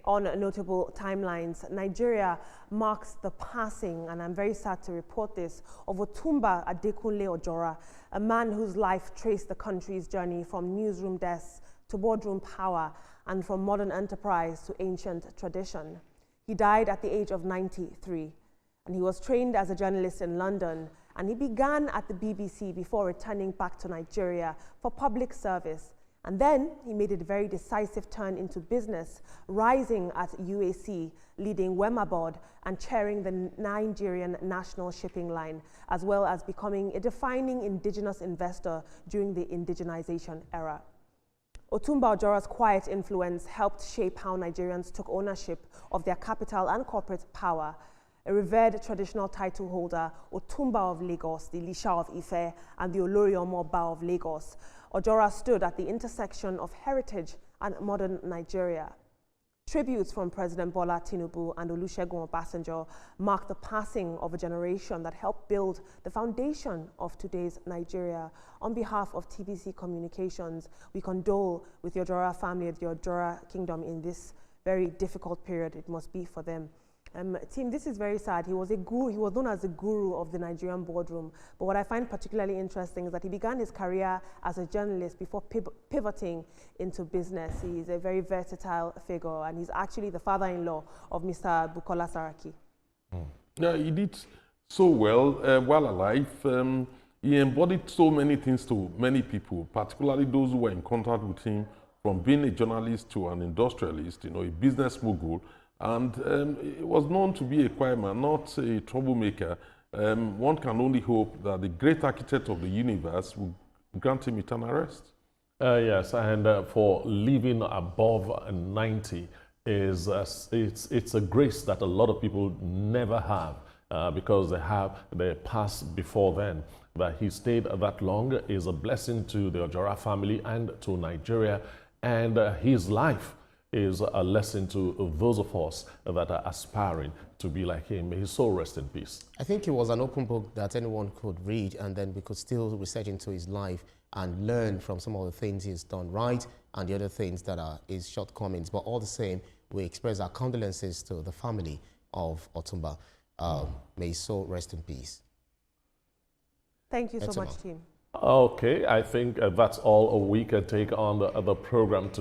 On notable timelines, Nigeria marks the passing, and I'm very sad to report this, of Otunba Adekunle Ojora, a man whose life traced the country's journey from newsroom desks to boardroom power and from modern enterprise to ancient tradition. He died at the age of 93, and he was trained as a journalist in London, and he began at the BBC before returning back to Nigeria for public service. And then he made a very decisive turn into business, rising at UAC, leading Wema Board and chairing the Nigerian National Shipping Line, as well as becoming a defining indigenous investor during the indigenization era. Otunba Ojora's quiet influence helped shape how Nigerians took ownership of their capital and corporate power. A revered traditional title holder, Otunba of Lagos, the Lisha of Ife, and the Olori Omoba of Lagos, Ojora stood at the intersection of heritage and modern Nigeria. Tributes from President Bola Tinubu and Olusegun Obasanjo mark the passing of a generation that helped build the foundation of today's Nigeria. On behalf of TVC Communications, we condole with the Ojora family, the Ojora kingdom in this very difficult period it must be for them. Team, this is very sad. He was a guru. He was known as the guru of the Nigerian boardroom. But what I find particularly interesting is that he began his career as a journalist before pivoting into business. He is a very versatile figure, and he's actually the father-in-law of Mr. Bukola Saraki. Yeah, he did so well while alive. He embodied so many things to many people, particularly those who were in contact with him, from being a journalist to an industrialist, a business mogul. And he was known to be a quiet man, not a troublemaker. One can only hope that the great architect of the universe will grant him eternal rest. Yes, and for living above 90 is it's a grace that a lot of people never have because they passed before then. That he stayed that long is a blessing to the Ojora family and to Nigeria, and his life is a lesson to those of us that are aspiring to be like him. May his soul rest in peace. I think it was an open book that anyone could read, and then we could still research into his life and learn from some of the things he's done right and the other things that are his shortcomings. But all the same, we express our condolences to the family of Otunba. May his soul rest in peace. Thank you so much, team. Okay, I think that's all we can take on the program today.